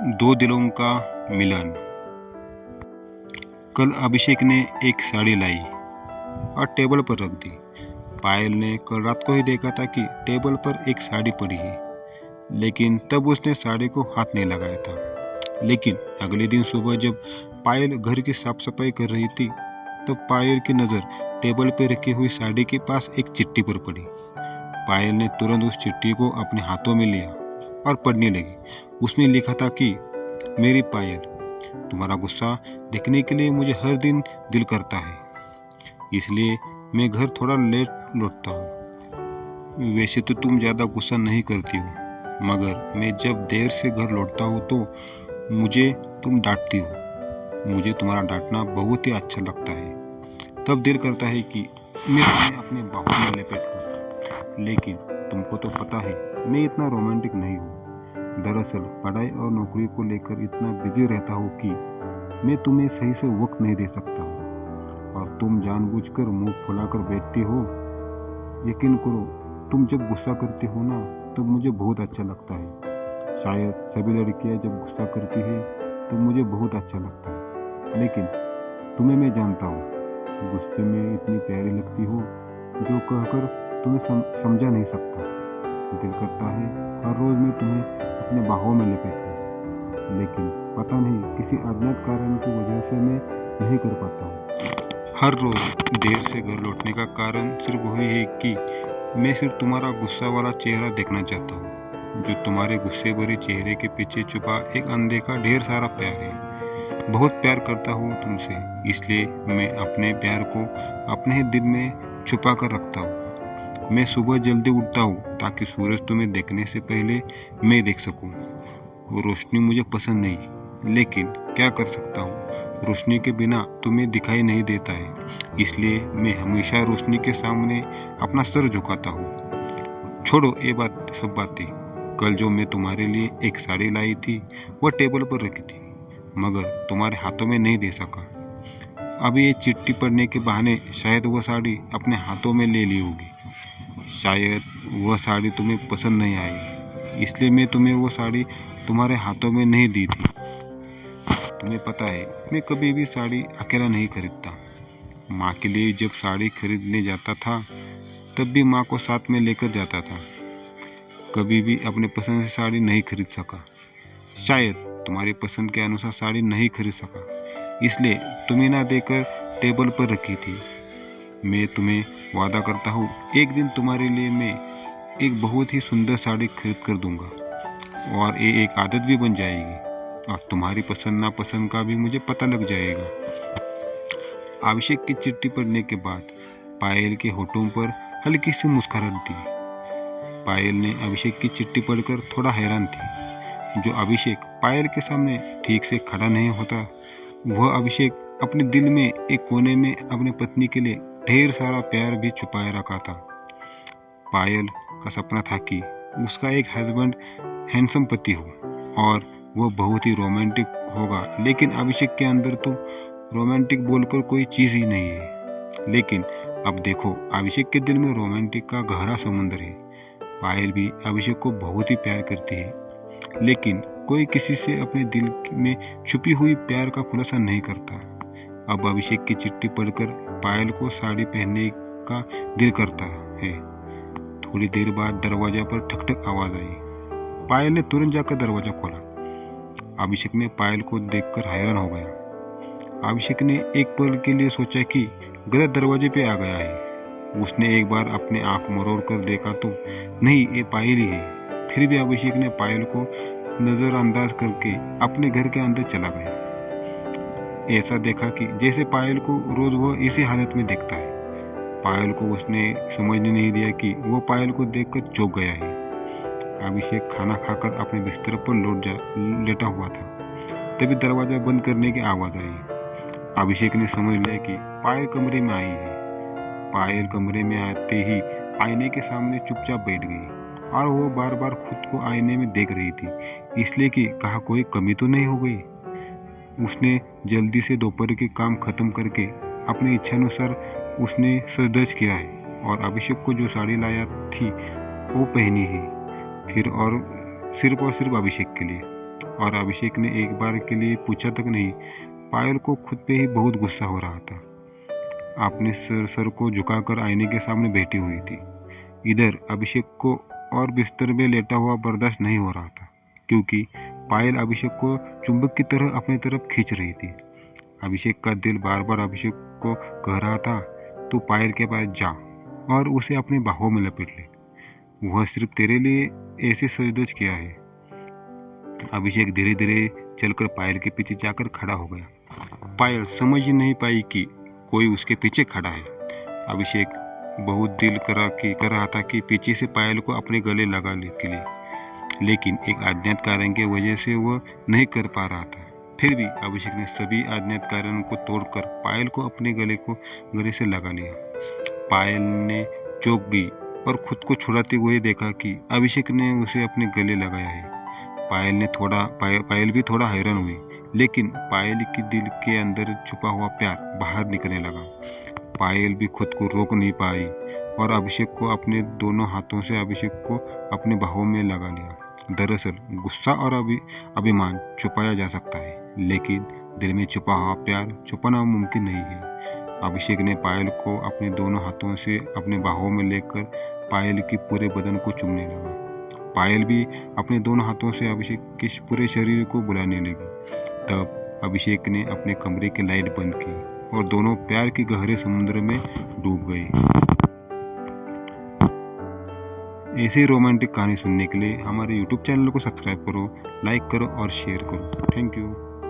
दो दिलों का मिलन। कल अभिषेक ने एक साड़ी लाई और टेबल पर रख दी। पायल ने कल रात को ही देखा था कि टेबल पर एक साड़ी पड़ी है, लेकिन तब उसने साड़ी को हाथ नहीं लगाया था। लेकिन अगले दिन सुबह जब पायल घर की साफ सफाई कर रही थी, तब पायल की नज़र टेबल पर रखी हुई साड़ी के पास एक चिट्ठी पर पड़ी। पायल ने तुरंत उस चिट्ठी को अपने हाथों में लिया और पढ़ने लगी। उसमें लिखा था कि मेरी पायल, तुम्हारा गुस्सा देखने के लिए मुझे हर दिन दिल करता है, इसलिए मैं घर थोड़ा लेट लौटता हूँ। वैसे तो तुम ज़्यादा गुस्सा नहीं करती हो, मगर मैं जब देर से घर लौटता हूँ तो मुझे तुम डांटती हो। मुझे तुम्हारा डांटना बहुत ही अच्छा लगता है। तब दिल करता है कि मैं तुम्हें अपने बाहों में लपेट लूं। लेकिन तुमको तो पता है मैं इतना रोमांटिक नहीं हूँ। दरअसल पढ़ाई और नौकरी को लेकर इतना बिजी रहता हूँ कि मैं तुम्हें सही से वक्त नहीं दे सकता हूँ, और तुम जानबूझकर मुंह फुलाकर बैठती हो। यकीन करो, तुम जब गुस्सा करती हो ना, तो मुझे बहुत अच्छा लगता है। शायद सभी लड़कियां जब गुस्सा करती है तो मुझे बहुत अच्छा लगता है, लेकिन तुम्हें मैं जानता हूँ, गुस्से में इतनी प्यारी लगती हो जो कहकर तुम्हें समझा नहीं सकता। दिल करता है हर रोज मैं तुम्हें अपने बाहों में लपेटूं, लेकिन पता नहीं किसी अज्ञात कारण की वजह से मैं नहीं कर पाता हूँ। हर रोज देर से घर लौटने का कारण सिर्फ वही है कि मैं सिर्फ तुम्हारा गुस्सा वाला चेहरा देखना चाहता हूँ, जो तुम्हारे गुस्से भरे चेहरे के पीछे छुपा एक अनदेखा ढेर सारा प्यार है। बहुत प्यार करता हूँ तुमसे, इसलिए मैं अपने प्यार को अपने ही दिल में छुपा कर रखता हूँ। मैं सुबह जल्दी उठता हूँ ताकि सूरज तुम्हें देखने से पहले मैं देख सकूँ। रोशनी मुझे पसंद नहीं, लेकिन क्या कर सकता हूँ, रोशनी के बिना तुम्हें दिखाई नहीं देता है, इसलिए मैं हमेशा रोशनी के सामने अपना सर झुकाता हूँ। छोड़ो ये सब बातें। कल जो मैं तुम्हारे लिए एक साड़ी लाई थी वह टेबल पर रखी थी, मगर तुम्हारे हाथों में नहीं दे सका। अभी ये चिट्ठी पढ़ने के बहाने शायद वह साड़ी अपने हाथों में ले ली होगी। शायद वह साड़ी तुम्हें पसंद नहीं आई, इसलिए मैं तुम्हें वो साड़ी तुम्हारे हाथों में नहीं दी थी। तुम्हें पता है मैं कभी भी साड़ी अकेला नहीं खरीदता। माँ के लिए जब साड़ी खरीदने जाता था तब भी माँ को साथ में लेकर जाता था। कभी भी अपने पसंद से साड़ी नहीं खरीद सका। शायद तुम्हारी पसंद के अनुसार साड़ी नहीं खरीद सका, इसलिए तुम्हें ना देकर टेबल पर रखी थी। मैं तुम्हें वादा करता हूँ, एक दिन तुम्हारे लिए मैं एक बहुत ही सुंदर साड़ी खरीद कर दूंगा, और ये एक आदत भी बन जाएगी, और तुम्हारी पसंद नापसंद का भी मुझे पता लग जाएगा। अभिषेक की चिट्ठी पढ़ने के बाद पायल के होठों पर हल्की सी मुस्कुराहट थी। पायल ने अभिषेक की चिट्ठी पढ़कर थोड़ा हैरान थी। जो अभिषेक पायल के सामने ठीक से खड़ा नहीं होता, वह अभिषेक अपने दिल में एक कोने में अपनी पत्नी के लिए ढेर सारा प्यार भी छुपाए रखा था। पायल का सपना था कि उसका एक हस्बैंड हैंडसम पति हो और वह बहुत ही रोमांटिक होगा, लेकिन अभिषेक के अंदर तो रोमांटिक बोलकर कोई चीज़ ही नहीं है। लेकिन अब देखो, अभिषेक के दिल में रोमांटिक का गहरा समुंदर है। पायल भी अभिषेक को बहुत ही प्यार करती है, लेकिन कोई किसी से अपने दिल में छुपी हुई प्यार का खुलासा नहीं करता। अब अभिषेक की चिट्ठी पढ़कर पायल को साड़ी पहनने का दिल करता है। थोड़ी देर बाद दरवाजा पर ठक ठक आवाज आई। पायल ने तुरंत जाकर दरवाजा खोला। अभिषेक ने पायल को देखकर हैरान हो गया। अभिषेक ने एक पल के लिए सोचा कि गलत दरवाजे पे आ गया है। उसने एक बार अपने आंख मरोड़ कर देखा तो नहीं, ये पायल ही है। फिर भी अभिषेक ने पायल को नजरअंदाज करके अपने घर के अंदर चला गया। ऐसा देखा कि जैसे पायल को रोज वह इसी हालत में देखता है। पायल को उसने समझने नहीं दिया कि वो पायल को देखकर चौंक गया है। अभिषेक खाना खाकर अपने बिस्तर पर लेटा हुआ था। तभी दरवाजा बंद करने की आवाज आई। अभिषेक ने समझ लिया कि पायल कमरे में आई है। पायल कमरे में आते ही आईने के सामने चुपचाप बैठ गई, और वो बार बार खुद को आईने में देख रही थी, इसलिए कि कहा कोई कमी तो नहीं हो गई। उसने जल्दी से दोपहर के काम खत्म करके अपनी इच्छानुसार उसने सज-धज किया है, और अभिषेक को जो साड़ी लाया थी वो पहनी है, फिर और सिर्फ अभिषेक के लिए। और अभिषेक ने एक बार के लिए पूछा तक नहीं। पायल को खुद पे ही बहुत गुस्सा हो रहा था। अपने सर को झुकाकर आईने के सामने बैठी हुई थी। इधर अभिषेक को और बिस्तर में लेटा हुआ बर्दाश्त नहीं हो रहा था, क्योंकि पायल अभिषेक को चुंबक की तरह अपनी तरफ खींच रही थी। अभिषेक का दिल बार बार अभिषेक को कह रहा था, तू पायल के पास जा और उसे अपनी बाहों में लपेट ले, वह सिर्फ तेरे लिए ऐसे सजधज किया है। अभिषेक धीरे धीरे चलकर पायल के पीछे जाकर खड़ा हो गया। पायल समझ ही नहीं पाई कि कोई उसके पीछे खड़ा है। अभिषेक बहुत दिल कर रहा था कि पीछे से पायल को अपने गले लगाने के लिए, लेकिन एक अज्ञात कारण की वजह से वह नहीं कर पा रहा था। फिर भी अभिषेक ने सभी अज्ञात कारण को तोड़कर पायल को अपने गले से लगा लिया। पायल ने चौंक गई और खुद को छुड़ाते हुए देखा कि अभिषेक ने उसे अपने गले लगाया है। पायल भी थोड़ा हैरान हुई, लेकिन पायल की दिल के अंदर छुपा हुआ प्यार बाहर निकलने लगा। पायल भी खुद को रोक नहीं पाई और अभिषेक को अपने दोनों हाथों से अभिषेक को अपने बाहों में लगा लिया। दरअसल गुस्सा और अभिमान छुपाया जा सकता है, लेकिन दिल में छुपा हुआ प्यार छुपाना मुमकिन नहीं है। अभिषेक ने पायल को अपने दोनों हाथों से अपने बाहों में लेकर पायल के पूरे बदन को चूमने लगा। पायल भी अपने दोनों हाथों से अभिषेक के पूरे शरीर को बुलाने लगी। तब अभिषेक ने अपने कमरे की लाइट बंद की और दोनों प्यार के गहरे समुद्र में डूब गए। ऐसे रोमांटिक कहानी सुनने के लिए हमारे YouTube चैनल को सब्सक्राइब करो, लाइक करो और शेयर करो। Thank you.